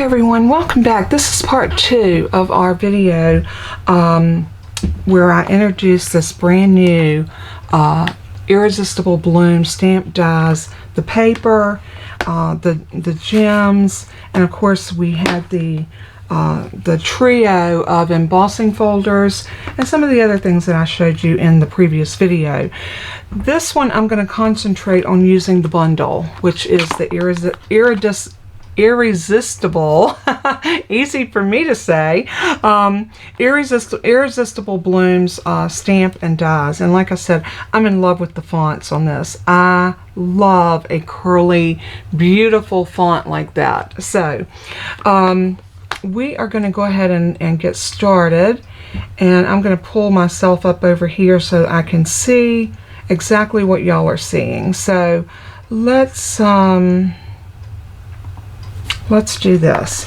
Okay everyone, welcome back. This is part 2 of our video where I introduced this brand new Irresistible Bloom stamp dies, the paper, the gems, and of course we had the trio of embossing folders and some of the other things that I showed you in the previous video. This one I'm going to concentrate on using the bundle, which is the Irresistible, easy for me to say, Irresistible Blooms stamp and dies. And like I said, I'm in love with the fonts on this. I love a curly, beautiful font like that. So we are going to go ahead and get started, and I'm going to pull myself up over here so I can see exactly what y'all are seeing. So let's do this.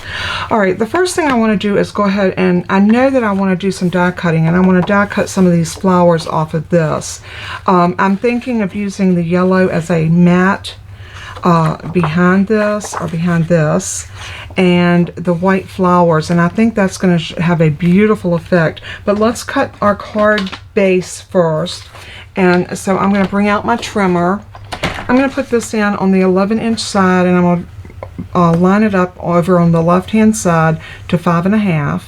Alright, the first thing I want to do is go ahead, and I know that I want to do some die cutting, and I want to die cut some of these flowers off of this. I'm thinking of using the yellow as a matte behind this, and the white flowers, and I think that's going to have a beautiful effect. But let's cut our card base first, and so I'm going to bring out my trimmer. I'm going to put this in on the 11-inch side, and I'm going to line it up over on the left hand side to 5.5.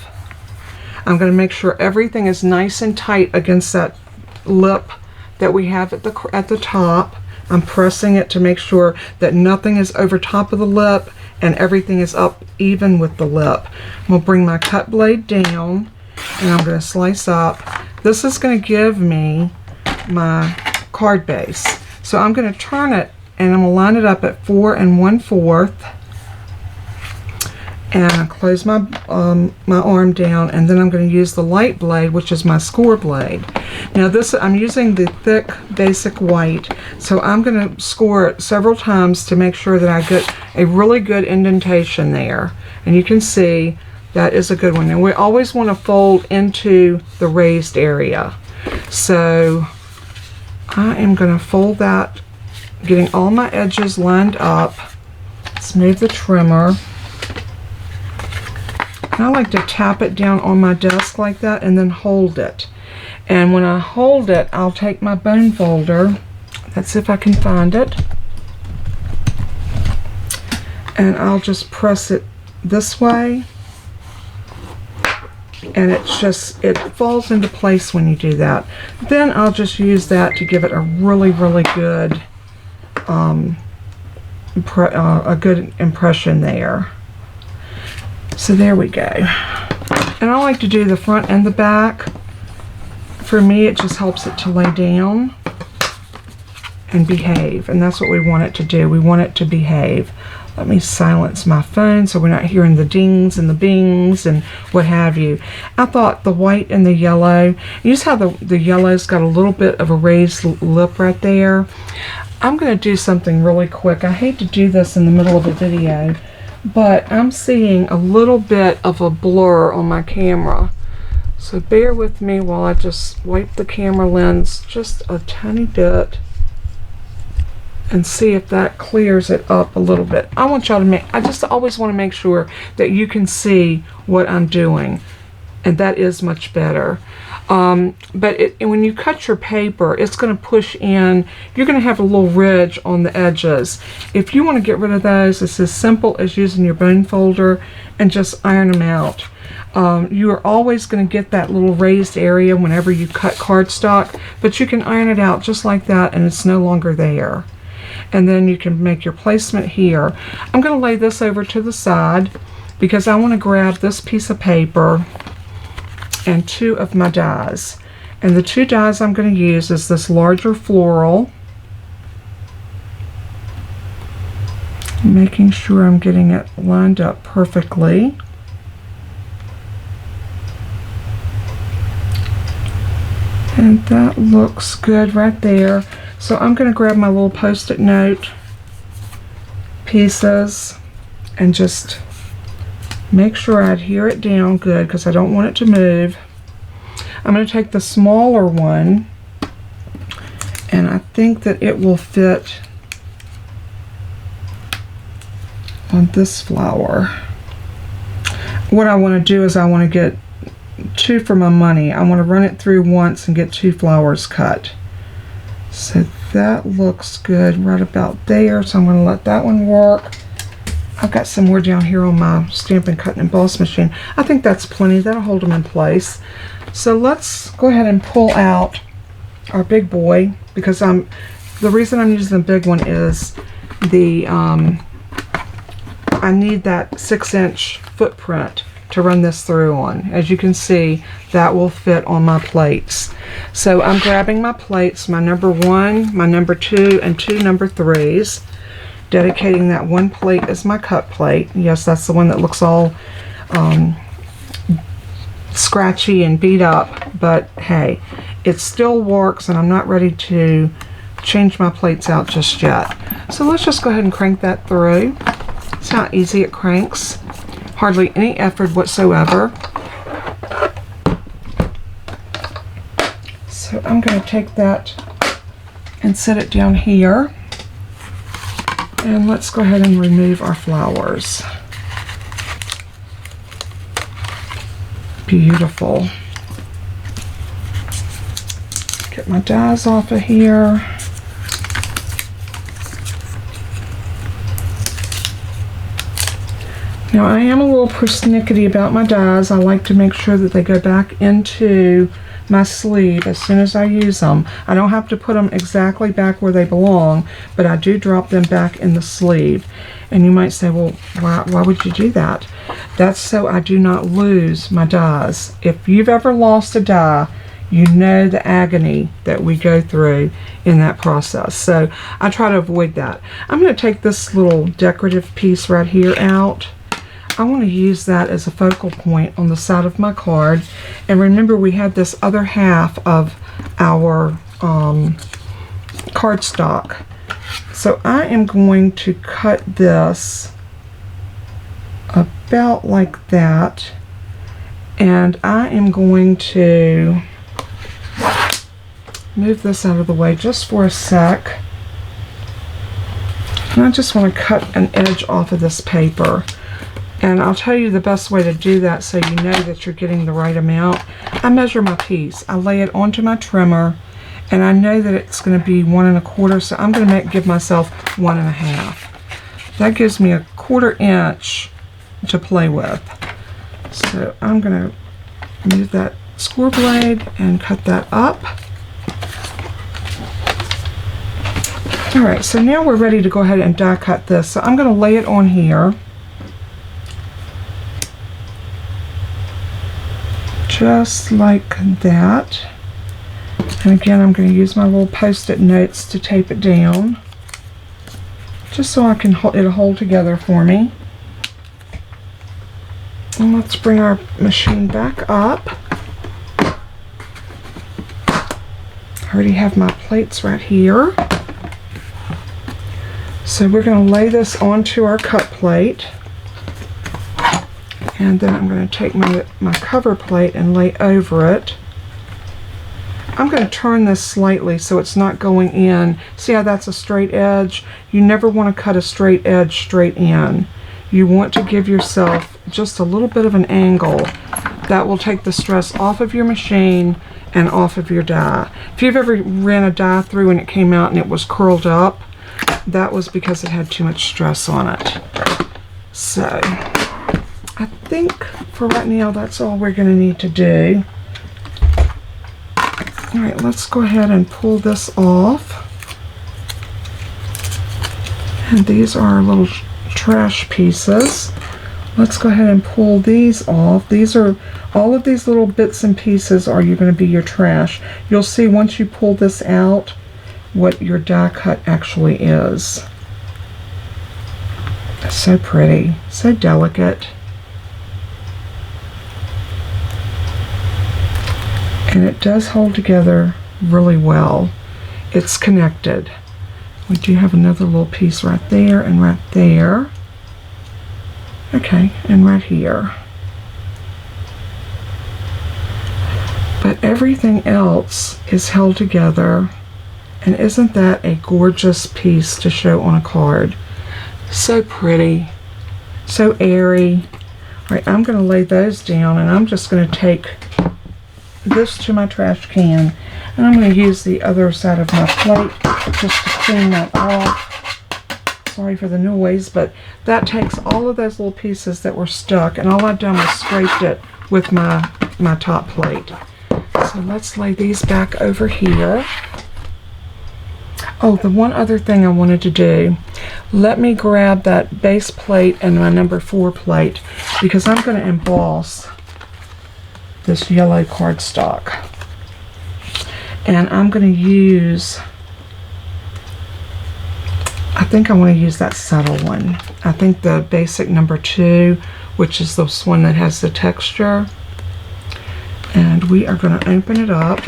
I'm going to make sure everything is nice and tight against that lip that we have at the top. I'm pressing it to make sure that nothing is over top of the lip and everything is up even with the lip. I'm going to bring my cut blade down, and I'm going to slice up. This is going to give me my card base. So I'm going to turn it, and I'm going to line it up at 4 1/4, and I close my my arm down, and then I'm going to use the light blade, which is my score blade. Now this, I'm using the thick basic white, so I'm going to score it several times to make sure that I get a really good indentation there, and you can see that is a good one. And we always want to fold into the raised area, so I am going to fold that, getting all my edges lined up. Let's move the trimmer. And I like to tap it down on my desk like that and then hold it. And when I hold it, I'll take my bone folder, let's see if I can find it, and I'll just press it this way, and it falls into place when you do that. Then I'll just use that to give it a really good a good impression there. So there we go. And I like to do the front and the back. For me, it just helps it to lay down and behave, and that's what we want it to do. We want it to behave. Let me silence my phone so we're not hearing the dings and the bings and what have you. I thought the white and the yellow, you see how the yellow's got a little bit of a raised lip right there. I'm going to do something really quick. I hate to do this in the middle of a video, but I'm seeing a little bit of a blur on my camera. So bear with me while I just wipe the camera lens just a tiny bit and see if that clears it up a little bit. I want y'all to I just always want to make sure that you can see what I'm doing, and that is much better. But when you cut your paper, it's going to push in. You're going to have a little ridge on the edges. If you want to get rid of those, it's as simple as using your bone folder and just iron them out. You are always going to get that little raised area whenever you cut cardstock, but you can iron it out just like that, and it's no longer there. And then you can make your placement here. I'm going to lay this over to the side because I want to grab this piece of paper and 2 of my dies. And the 2 dies I'm going to use is this larger floral. Making sure I'm getting it lined up perfectly. And that looks good right there. So I'm going to grab my little post-it note pieces and just make sure I adhere it down good because I don't want it to move. I'm going to take the smaller one, and I think that it will fit on this flower. what I want to do is I want to get 2 for my money. I want to run it through once and get 2 flowers cut. So that looks good right about there. So I'm going to let that one work. I've got some more down here on my Stampin' Cut and Emboss machine. I think that's plenty. That'll hold them in place. So let's go ahead and pull out our big boy, because the reason I'm using the big one is I need that 6-inch footprint to run this through on. As you can see, that will fit on my plates. So I'm grabbing my plates, my number 1, my number 2, and 2 number 3s. Dedicating that one plate as my cut plate. Yes, that's the one that looks all scratchy and beat up, but hey, it still works, and I'm not ready to change my plates out just yet. So let's just go ahead and crank that through. See how easy it cranks? Hardly any effort whatsoever. So I'm going to take that and set it down here. And let's go ahead and remove our flowers. Beautiful. Get my dies off of here. Now I am a little persnickety about my dies. I like to make sure that they go back into my sleeve as soon as I use them. I don't have to put them exactly back where they belong, but I do drop them back in the sleeve. And you might say, well, why would you do that? That's so I do not lose my dies. If you've ever lost a die, you know the agony that we go through in that process. So I try to avoid that. I'm going to take this little decorative piece right here out. I want to use that as a focal point on the side of my card. And remember, we had this other half of our cardstock. So I am going to cut this about like that. And I am going to move this out of the way just for a sec. And I just want to cut an edge off of this paper. And I'll tell you the best way to do that so you know that you're getting the right amount. I measure my piece. I lay it onto my trimmer, and I know that it's going to be 1 1/4, so I'm going to give myself 1 1/2. That gives me 1/4 inch to play with. So I'm going to move that score blade and cut that up. Alright, so now we're ready to go ahead and die cut this. So I'm going to lay it on here. Just like that. And again, I'm going to use my little post-it notes to tape it down, just so I can it'll hold together for me. And let's bring our machine back up. I already have my plates right here. So we're going to lay this onto our cut plate. And then I'm going to take my cover plate and lay over it. I'm going to turn this slightly so it's not going in. See how that's a straight edge? You never want to cut a straight edge straight in. You want to give yourself just a little bit of an angle. That will take the stress off of your machine and off of your die. If you've ever ran a die through and it came out and it was curled up, that was because it had too much stress on it. So I think for right now that's all we're going to need to do. Alright, let's go ahead and pull this off. And these are our little trash pieces. Let's go ahead and pull these off. These are, all of these little bits and pieces are going to be your trash. You'll see once you pull this out what your die cut actually is. It's so pretty, so delicate. And it does hold together really well. It's connected. We do have another little piece right there and right there. Okay, and right here. But everything else is held together. And isn't that a gorgeous piece to show on a card? So pretty, so airy. Right, I'm going to lay those down, and I'm just going to take this to my trash can, and I'm going to use the other side of my plate just to clean that off. Sorry for the noise, but that takes all of those little pieces that were stuck, and all I've done was scraped it with my top plate. So let's lay these back over here. Oh, the one other thing I wanted to do, let me grab that base plate and my number 4 plate, because I'm going to emboss this yellow cardstock. And I'm going to use, I think I want to use that subtle one. I think the basic number 2, which is this one that has the texture. And we are going to open it up.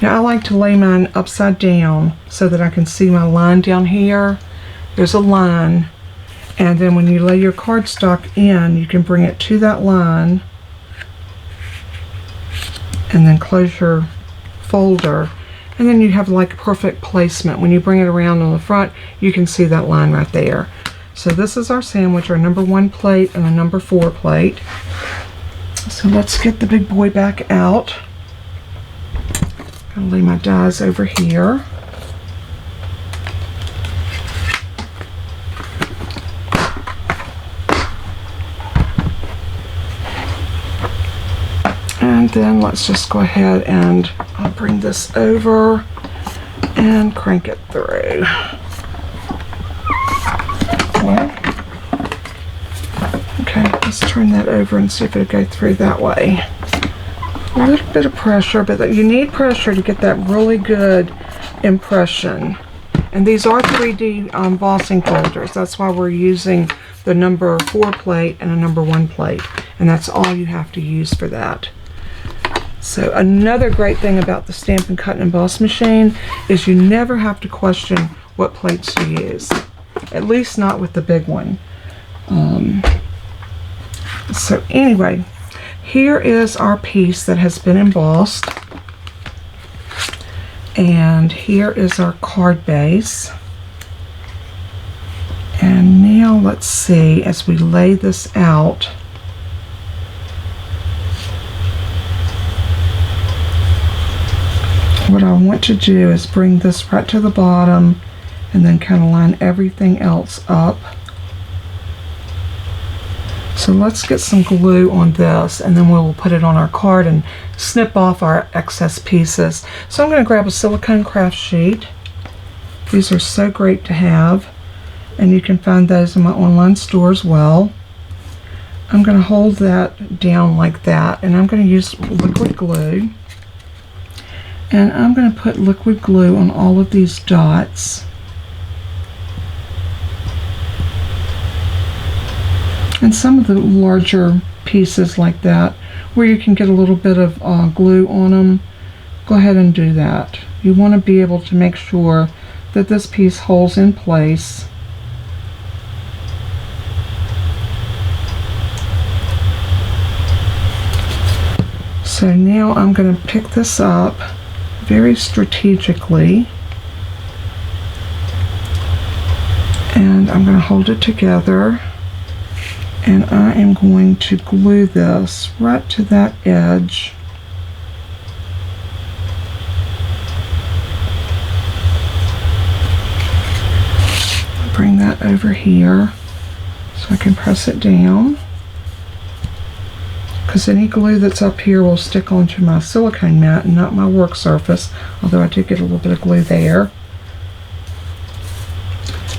Now I like to lay mine upside down so that I can see my line down here. There's a line, and then when you lay your cardstock in, you can bring it to that line and then close your folder, and then you have like perfect placement. When you bring it around on the front, you can see that line right there. So this is our sandwich, our number 1 plate and a number 4 plate. So let's get the big boy back out. I'll lay my dies over here. And then let's just go ahead and I'll bring this over and crank it through. Okay, let's turn that over and see if it'll go through that way. A little bit of pressure, but you need pressure to get that really good impression. And these are 3D embossing folders. That's why we're using the number 4 plate and a number 1 plate. And that's all you have to use for that. So another great thing about the Stampin' Cut and Emboss machine is you never have to question what plates to use. At least not with the big one. So anyway, here is our piece that has been embossed, and here is our card base. And now let's see, as we lay this out, what I want to do is bring this right to the bottom and then kind of line everything else up. So let's get some glue on this, and then we'll put it on our card and snip off our excess pieces. So I'm going to grab a silicone craft sheet. These are so great to have, and you can find those in my online store as well. I'm going to hold that down like that, and I'm going to use liquid glue. And I'm going to put liquid glue on all of these dots. And some of the larger pieces like that, where you can get a little bit of glue on them, go ahead and do that. You want to be able to make sure that this piece holds in place. So now I'm going to pick this up very strategically, and I'm going to hold it together. And I am going to glue this right to that edge. Bring that over here so I can press it down, because any glue that's up here will stick onto my silicone mat and not my work surface, although I did get a little bit of glue there.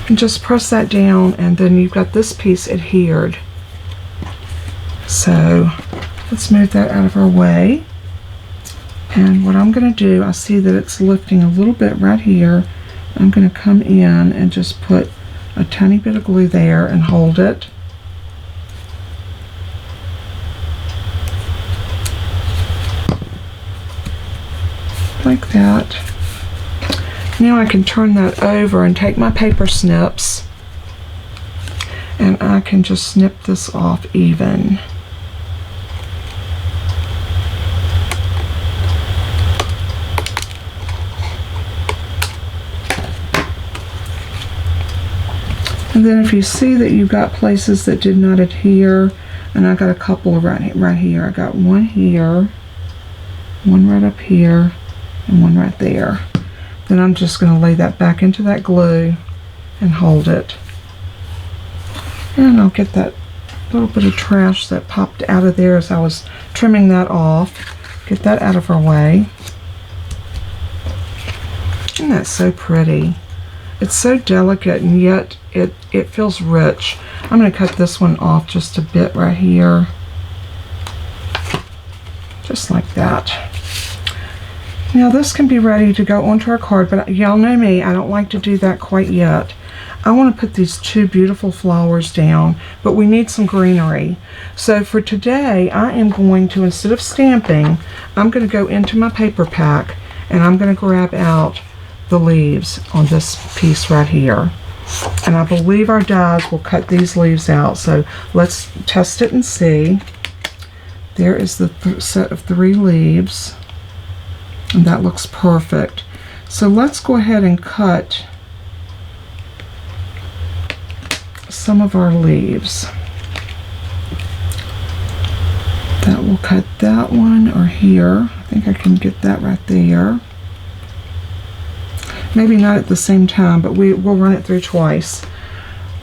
And just press that down, and then you've got this piece adhered. So let's move that out of our way. And what I'm going to do, I see that it's lifting a little bit right here. I'm going to come in and just put a tiny bit of glue there and hold it. Like that. Now I can turn that over and take my paper snips, and I can just snip this off even. And then if you see that you've got places that did not adhere, and I got a couple right here. I got one here, one right up here, and one right there. Then I'm just going to lay that back into that glue and hold it. And I'll get that little bit of trash that popped out of there as I was trimming that off. Get that out of our way. Isn't that so pretty? It's so delicate, and yet it feels rich. I'm going to cut this one off just a bit right here. Just like that. Now this can be ready to go onto our card, but y'all know me, I don't like to do that quite yet. I want to put these two beautiful flowers down, but we need some greenery. So for today, I am going to, instead of stamping, I'm going to go into my paper pack and I'm going to grab out the leaves on this piece right here. And I believe our dies will cut these leaves out. So let's test it and see. There is the set of 3 leaves. And that looks perfect. So let's go ahead and cut some of our leaves. That will cut that one, or here. I think I can get that right there. Maybe not at the same time, but we'll run it through twice.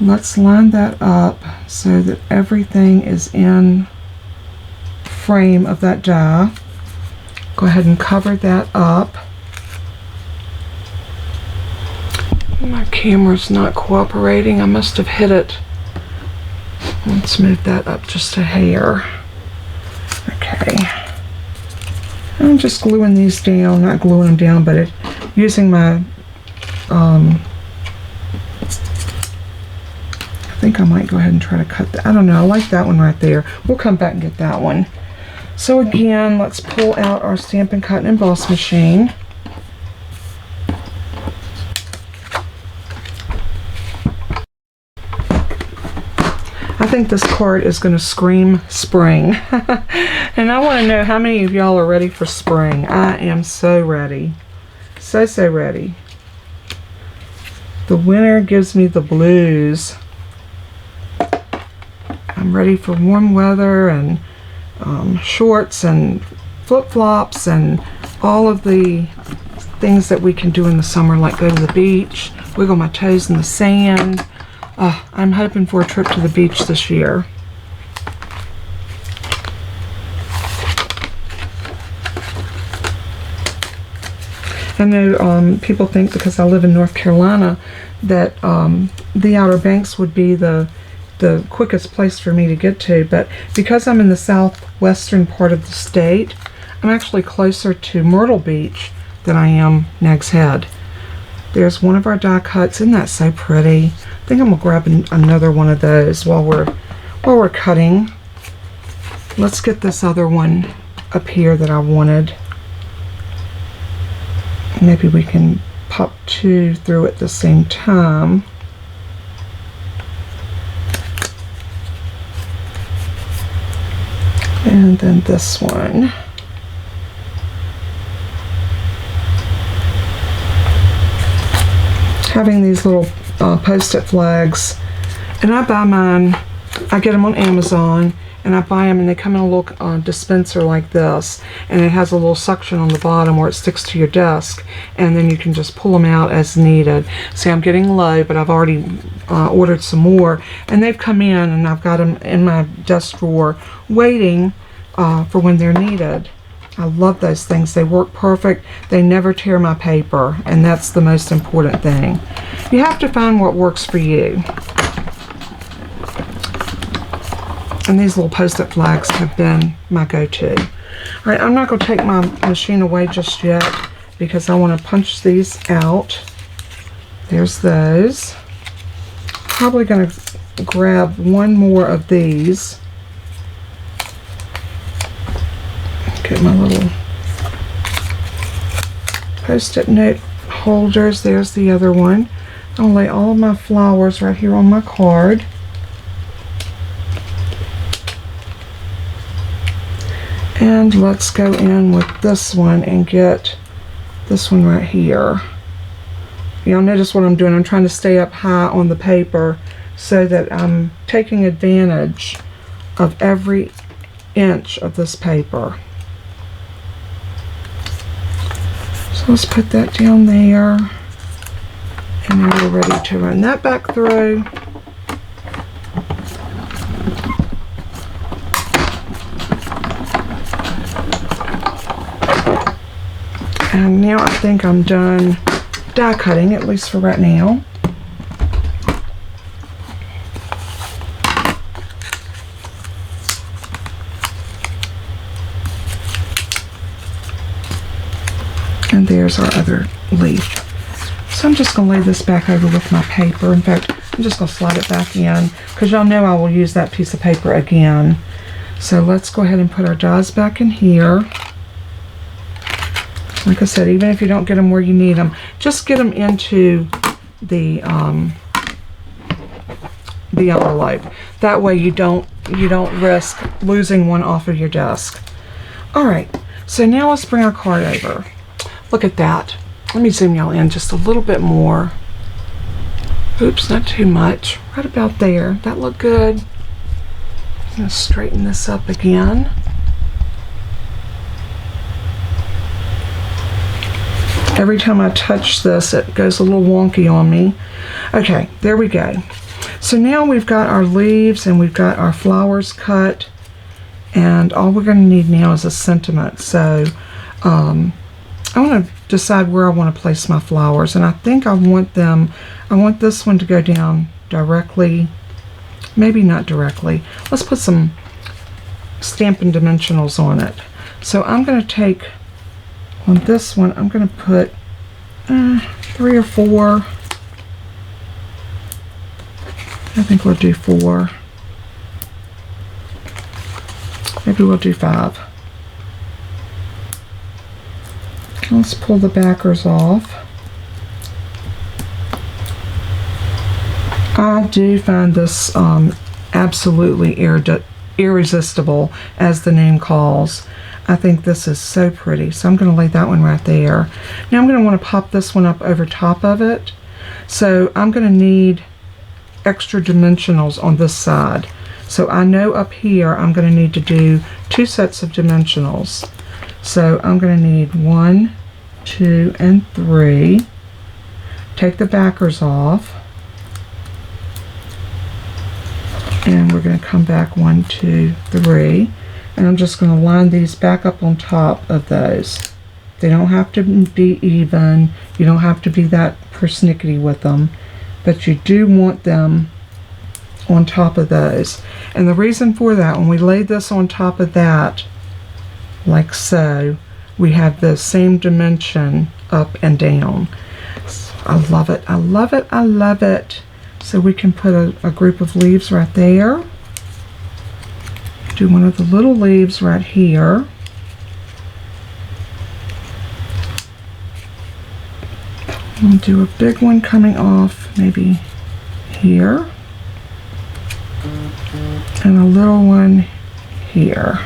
Let's line that up so that everything is in frame of that die. Go ahead and cover that up. My camera's not cooperating. I must have hit it. Let's move that up just a hair. Okay. I'm just gluing these down, not gluing them down, but using my, I think I might go ahead and try to cut that. I don't know, I like that one right there. We'll come back and get that one. So again, let's pull out our Stampin' Cut and Emboss machine. I think this card is going to scream spring. And I want to know how many of y'all are ready for spring. I am so ready. So ready. The winter gives me the blues. I'm ready for warm weather and shorts and flip-flops and all of the things that we can do in the summer, like go to the beach, wiggle my toes in the sand. I'm hoping for a trip to the beach this year. I know people think because I live in North Carolina that the Outer Banks would be the quickest place for me to get to, but because I'm in the southwestern part of the state, I'm actually closer to Myrtle Beach than I am Nags Head. There's one of our die cuts. Isn't that so pretty? I think I'm gonna grab another one of those while we're cutting. Let's get this other one up here that I wanted. Maybe we can pop 2 through at the same time. And then this one. Having these little post-it flags, and I buy mine, I get them on Amazon, and I buy them and they come in a little dispenser like this, and it has a little suction on the bottom where it sticks to your desk, and then you can just pull them out as needed. See, I'm getting low, but I've already ordered some more, and they've come in and I've got them in my desk drawer waiting for when they're needed. I love those things. They work perfect. They never tear my paper, and that's the most important thing. You have to find what works for you. And these little post-it flags have been my go-to. All right, I'm not going to take my machine away just yet because I want to punch these out. There's those. Probably going to grab one more of these. Get my little post-it note holders. There's the other one. I'll lay all of my flowers right here on my card. And let's go in with this one and get this one right here. Y'all notice what I'm doing. I'm trying to stay up high on the paper so that I'm taking advantage of every inch of this paper. So let's put that down there. And now we're ready to run that back through. And now I think I'm done die cutting, at least for right now. And there's our other leaf. So I'm just going to lay this back over with my paper. In fact, I'm just going to slide it back in because y'all know I will use that piece of paper again. So let's go ahead and put our dies back in here. Like I said, even if you don't get them where you need them, just get them into the envelope. That way you don't risk losing one off of your desk. All right, so now let's bring our card over. Look at that. Let me zoom y'all in just a little bit more. Oops, not too much. Right about there. That looked good. I'm going to straighten this up again. Every time I touch this, it goes a little wonky on me. Okay, there we go. So now we've got our leaves and we've got our flowers cut. And all we're going to need now is a sentiment. So I want to decide where I want to place my flowers, and I think I want this one to go down directly, maybe not directly. Let's put some Stampin' Dimensionals on it. So I'm going to take, on this one, I'm going to put 3 or 4. I think we'll do 4. Maybe we'll do 5. Let's pull the backers off. I do find this absolutely irresistible, as the name calls. I think this is so pretty. So I'm going to lay that one right there. Now I'm going to want to pop this one up over top of it. So I'm going to need extra dimensionals on this side. So I know up here I'm going to need to do 2 sets of dimensionals. So I'm going to need 1, 2, and 3. Take the backers off. And we're going to come back 1, 2, 3. And I'm just going to line these back up on top of those. They don't have to be even. You don't have to be that persnickety with them. But you do want them on top of those. And the reason for that, when we lay this on top of that, like so, we have the same dimension up and down. So I love it. I love it. I love it. So we can put a group of leaves right there. Do one of the little leaves right here. And do a big one coming off maybe here. And a little one here.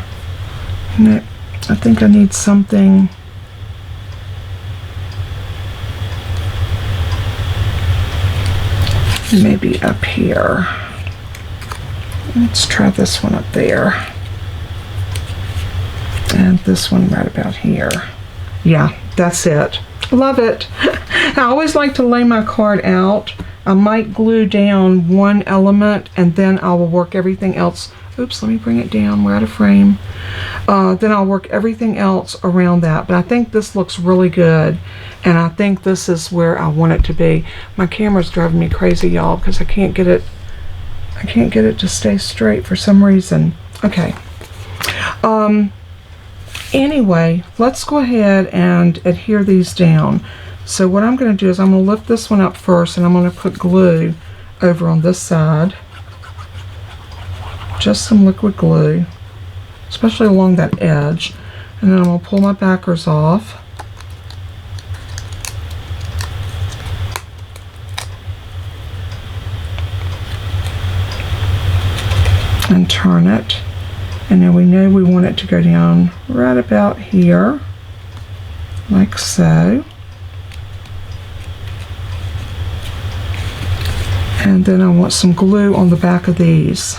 And I think I need something maybe up here. Let's try this one up there. And this one right about here. Yeah, that's it. Love it. I always like to lay my card out. I might glue down one element and then I will work everything else. Oops, let me bring it down. We're out of frame. Then I'll work everything else around that. But I think this looks really good. And I think this is where I want it to be. My camera's driving me crazy, y'all, because I can't get it to stay straight for some reason. Okay. Anyway, let's go ahead and adhere these down. So what I'm going to do is I'm going to lift this one up first and I'm going to put glue over on this side. Just some liquid glue, especially along that edge. And then I'm going to pull my backers off. And turn it. And then we know we want it to go down right about here, like so. And then I want some glue on the back of these.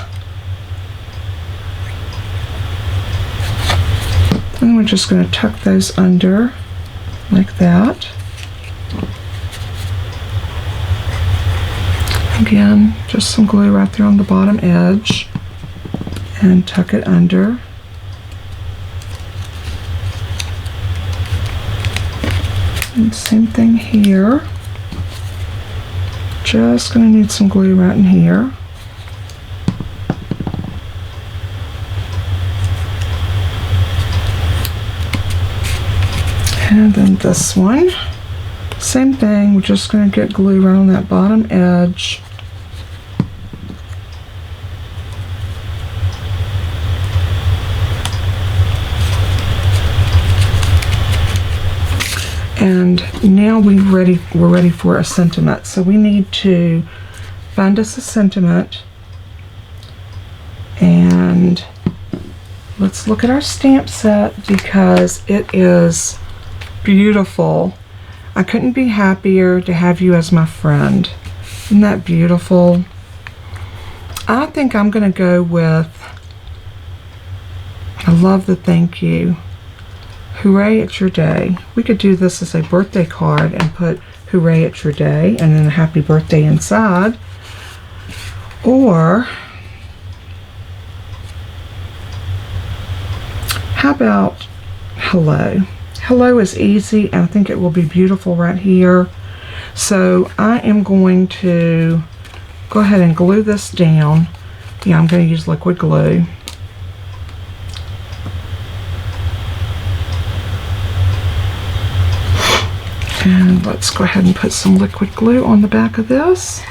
And we're just going to tuck those under like that. Again, just some glue right there on the bottom edge and tuck it under. And same thing here. Just going to need some glue right in here. And then this one, same thing, we're just going to get glue right on that bottom edge. And now we're ready for a sentiment. So we need to find us a sentiment, and let's look at our stamp set because it is beautiful. I couldn't be happier to have you as my friend. Isn't that beautiful? I think I'm going to go with, I love the thank you. Hooray, it's your day. We could do this as a birthday card and put hooray, it's your day and then a happy birthday inside. Or how about hello? Hello is easy and I think it will be beautiful right here. So I am going to go ahead and glue this down. Yeah, I'm going to use liquid glue. And let's go ahead and put some liquid glue on the back of this.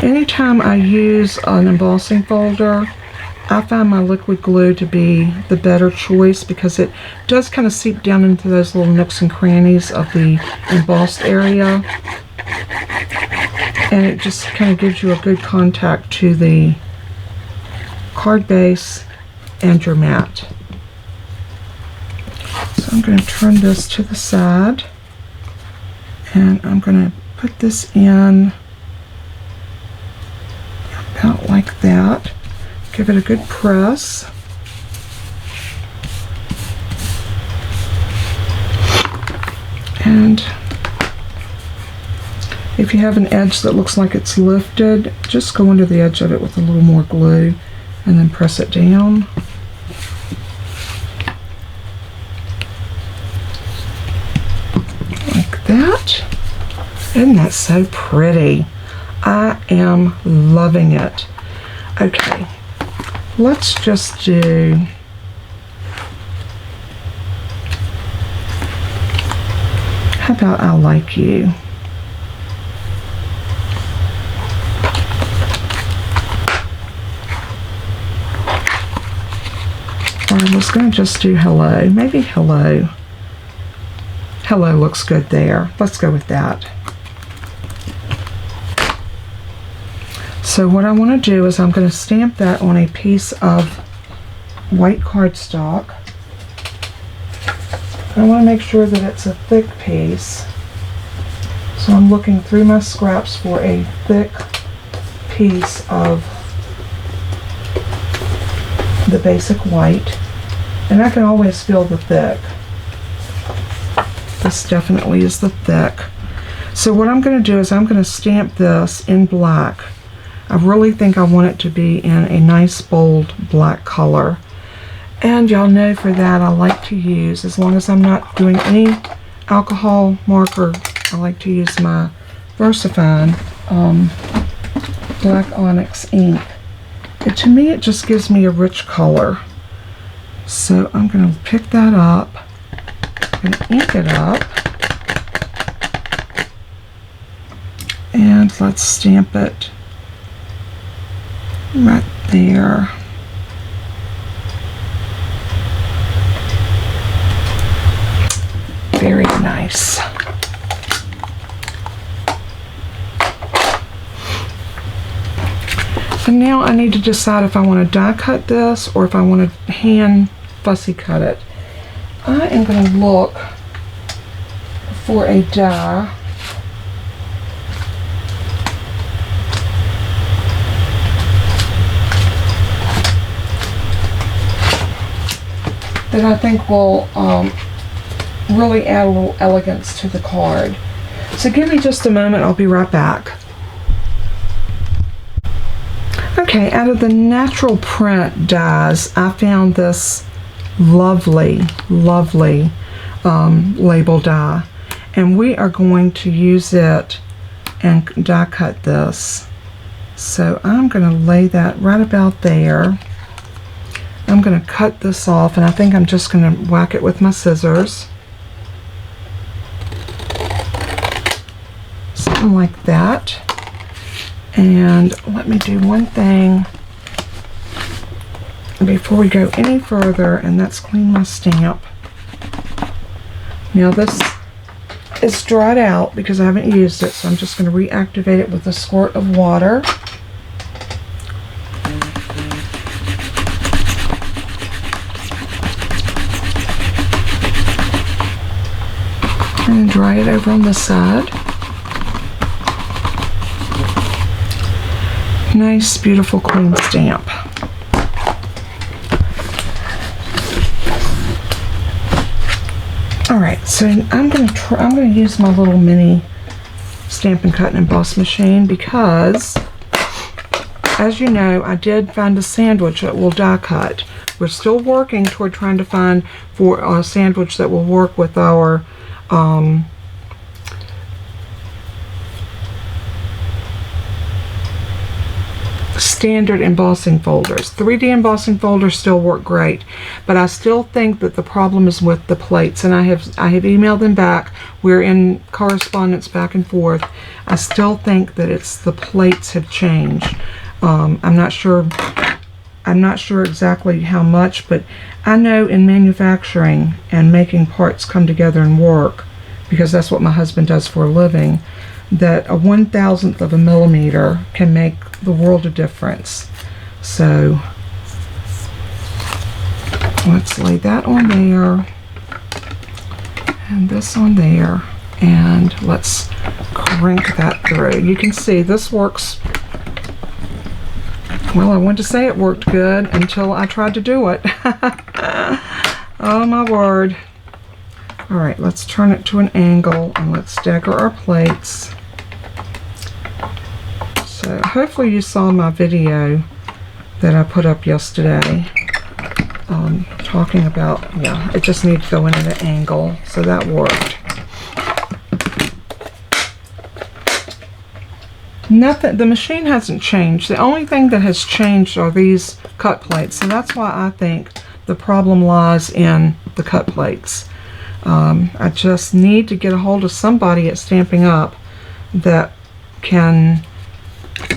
Anytime I use an embossing folder, I find my liquid glue to be the better choice because it does kind of seep down into those little nooks and crannies of the embossed area. And it just kind of gives you a good contact to the card base and your mat. So I'm going to turn this to the side and I'm going to put this in about like that. Give it a good press. And if you have an edge that looks like it's lifted, just go under the edge of it with a little more glue and then press it down. That. Isn't that so pretty? I am loving it. Okay, let's just do how about I like you? Or I was going to just do hello. Maybe hello. Hello looks good there. Let's go with that. So what I want to do is I'm going to stamp that on a piece of white cardstock. I want to make sure that it's a thick piece. So I'm looking through my scraps for a thick piece of the basic white. And I can always feel the thick. This definitely is the thick. So what I'm going to do is I'm going to stamp this in black. I really think I want it to be in a nice bold black color. And y'all know for that I like to use, as long as I'm not doing any alcohol marker, I like to use my VersaFine black onyx ink. To me it just gives me a rich color. So I'm going to pick that up. I'm going to ink it up, and let's stamp it right there. Very nice. And now I need to decide if I want to die cut this or if I want to hand fussy cut it. I am going to look for a die that I think will really add a little elegance to the card. So give me just a moment, I'll be right back. Okay, out of the natural print dies, I found this lovely, lovely label die. And we are going to use it and die cut this. So I'm going to lay that right about there. I'm going to cut this off, and I think I'm just going to whack it with my scissors. Something like that. And let me do one thing before we go any further, and that's clean my stamp. Now this is dried out because I haven't used it, so I'm just going to reactivate it with a squirt of water. And dry it over on the side. Nice, beautiful, clean stamp. Alright, so I'm gonna use my little mini Stampin' Cut and Emboss machine because, as you know, I did find a sandwich that will die cut. We're still working toward trying to find for a sandwich that will work with our standard embossing folders. 3D embossing folders still work great, but I still think that the problem is with the plates, and I have emailed them back. We're in correspondence back and forth. I still think that it's the plates have changed. I'm not sure exactly how much, but I know in manufacturing and making parts come together and work, because that's what my husband does for a living, that a 1,000th of a millimeter can make the world of difference. So let's lay that on there and this on there, and let's crank that through. You can see this works. Well, I want to say it worked good until I tried to do it. Oh my word. Alright, let's turn it to an angle and let's stagger our plates. So hopefully you saw my video that I put up yesterday talking about, yeah, it just needs to go in at an angle, so that worked. Nothing, the machine hasn't changed. The only thing that has changed are these cut plates, so that's why I think the problem lies in the cut plates. I just need to get a hold of somebody at Stampin' Up that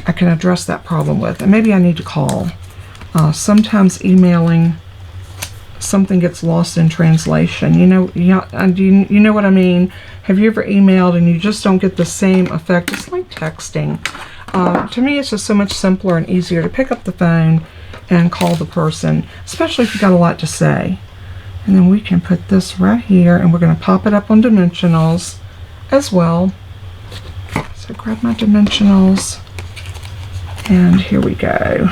I can address that problem with, and maybe I need to call. Sometimes emailing, something gets lost in translation. You know what I mean? Have you ever emailed and you just don't get the same effect? It's like texting. To me, it's just so much simpler and easier to pick up the phone and call the person, especially if you've got a lot to say. And then we can put this right here, and we're going to pop it up on dimensionals as well. So grab my dimensionals, and here we go.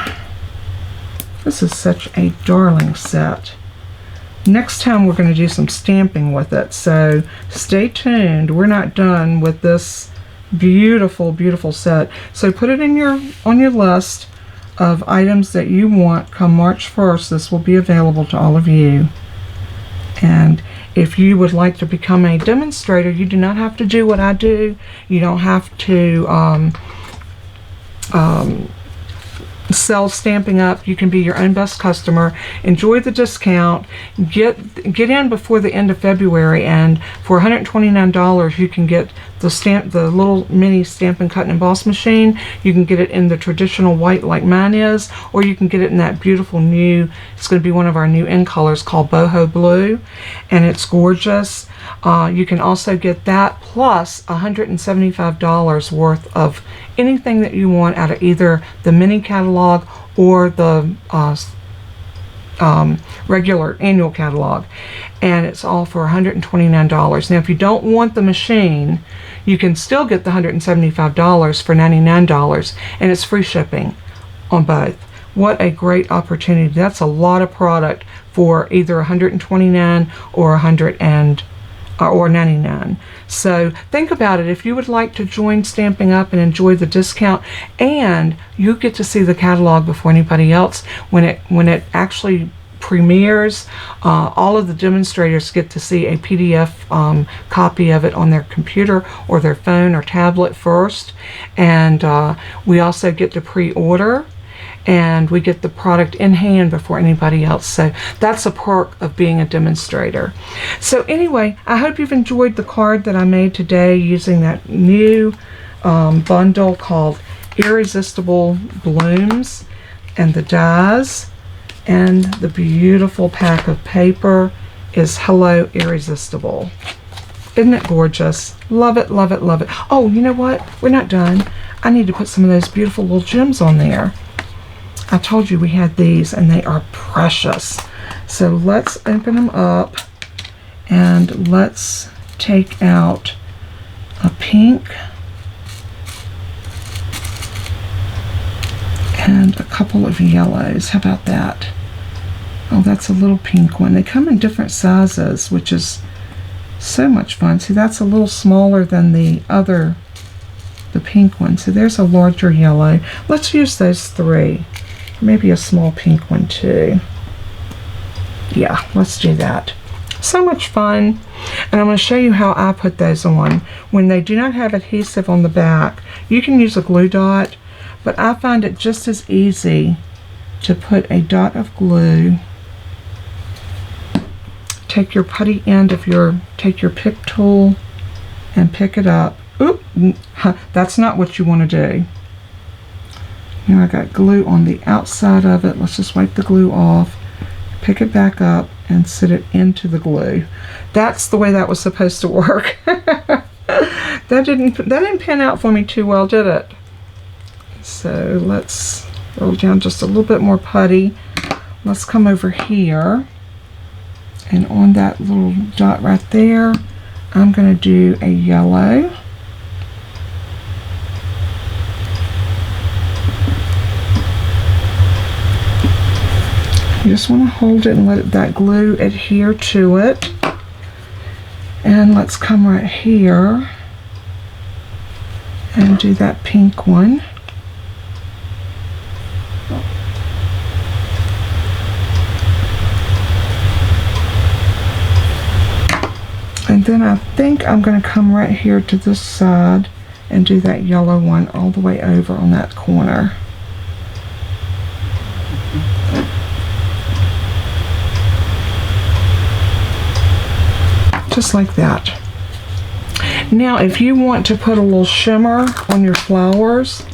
This is such a darling set. Next time we're going to do some stamping with it, so stay tuned. We're not done with this beautiful, beautiful set. So put it in on your list of items that you want. Come March 1st, this will be available to all of you. And if you would like to become a demonstrator, you do not have to do what I do. You don't have to sell Stampin' Up. You can be your own best customer. Enjoy the discount. Get in before the end of February, and for $129 you can get the little mini Stampin' Cut and Emboss machine. You can get it in the traditional white like mine is, or you can get it in that beautiful new, it's going to be one of our new in colors called Boho Blue, and it's gorgeous. You can also get that plus $175 worth of anything that you want out of either the mini catalog or the regular annual catalog, and it's all for $129. Now if you don't want the machine, you can still get the $175 for $99, and it's free shipping on both. What a great opportunity. That's a lot of product for either $129 or $99. So think about it. If you would like to join Stamping Up and enjoy the discount, and you get to see the catalog before anybody else when it actually premieres, all of the demonstrators get to see a PDF copy of it on their computer or their phone or tablet first, and we also get to pre-order, and we get the product in hand before anybody else. So that's a perk of being a demonstrator. So anyway, I hope you've enjoyed the card that I made today using that new bundle called Irresistible Blooms, and the dies, and the beautiful pack of paper is Hello Irresistible. Isn't it gorgeous? Love it, love it, love it. Oh, you know what? We're not done. I need to put some of those beautiful little gems on there. I told you we had these, and they are precious. So let's open them up, and let's take out a pink and a couple of yellows. How about that? Oh, that's a little pink one. They come in different sizes, which is so much fun. See, that's a little smaller than the pink one. So there's a larger yellow. Let's use those three. Maybe a small pink one too. Yeah, let's do that. So much fun. And I'm going to show you how I put those on. When they do not have adhesive on the back, you can use a glue dot, but I find it just as easy to put a dot of glue. Take your putty end of take your pick tool and pick it up. Oop, that's not what you want to do. Now I got glue on the outside of it. Let's just wipe the glue off, pick it back up, and sit it into the glue. That's the way that was supposed to work. That didn't pan out for me too well, did it? So let's roll down just a little bit more putty. Let's come over here, and on that little dot right there, I'm going to do a yellow. You just want to hold it and let that glue adhere to it. And let's come right here and do that pink one. And then I think I'm going to come right here to this side and do that yellow one all the way over on that corner. Just like that. Now, if you want to put a little shimmer on your flowers,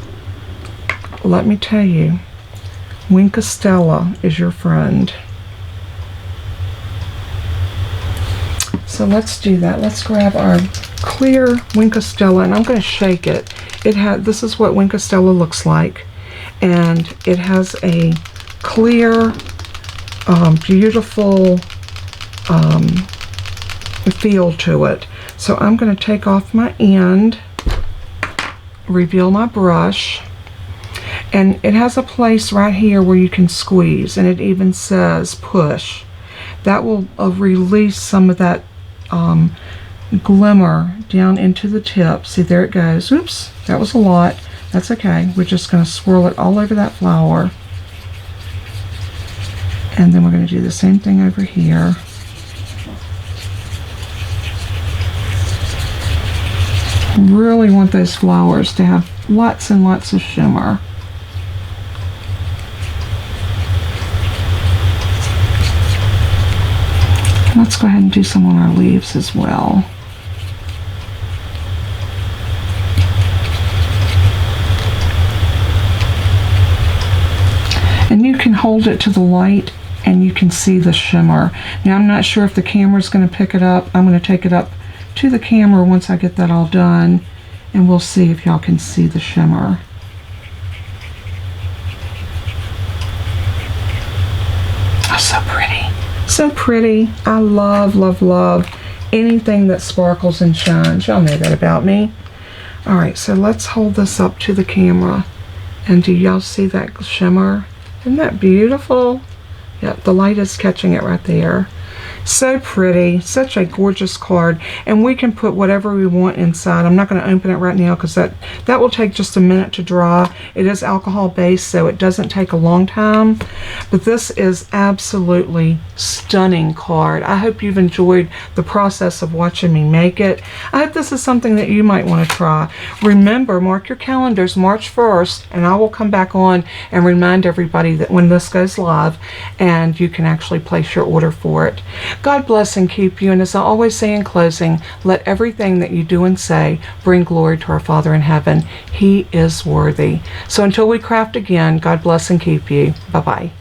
let me tell you, Winkostella is your friend. So let's do that. Let's grab our clear Winkostella, and I'm going to shake it. This is what Winkostella looks like, and it has a clear, beautiful feel to it. So I'm going to take off my end, reveal my brush, and it has a place right here where you can squeeze, and it even says push. That will release some of that glimmer down into the tip. See, there it goes. Oops, that was a lot. That's okay. We're just going to swirl it all over that flower, and then we're going to do the same thing over here. Really want those flowers to have lots and lots of shimmer. Let's go ahead and do some on our leaves as well. And you can hold it to the light and you can see the shimmer. Now, I'm not sure if the camera's going to pick it up. I'm going to take it up to the camera once I get that all done, and we'll see if y'all can see the shimmer. Oh, so pretty. So pretty. I love, love, love anything that sparkles and shines. Y'all know that about me. Alright, so let's hold this up to the camera. And do y'all see that shimmer? Isn't that beautiful? Yeah, the light is catching it right there. So pretty, such a gorgeous card, and we can put whatever we want inside. I'm not going to open it right now because that will take just a minute to dry. It is alcohol based, so it doesn't take a long time, but this is absolutely stunning card. I hope you've enjoyed the process of watching me make it. I hope this is something that you might want to try. Remember, mark your calendars, March 1st, and I will come back on and remind everybody that when this goes live, and you can actually place your order for it. God bless and keep you, and as I always say in closing, let everything that you do and say bring glory to our Father in heaven. He is worthy. So until we craft again, God bless and keep you. Bye-bye.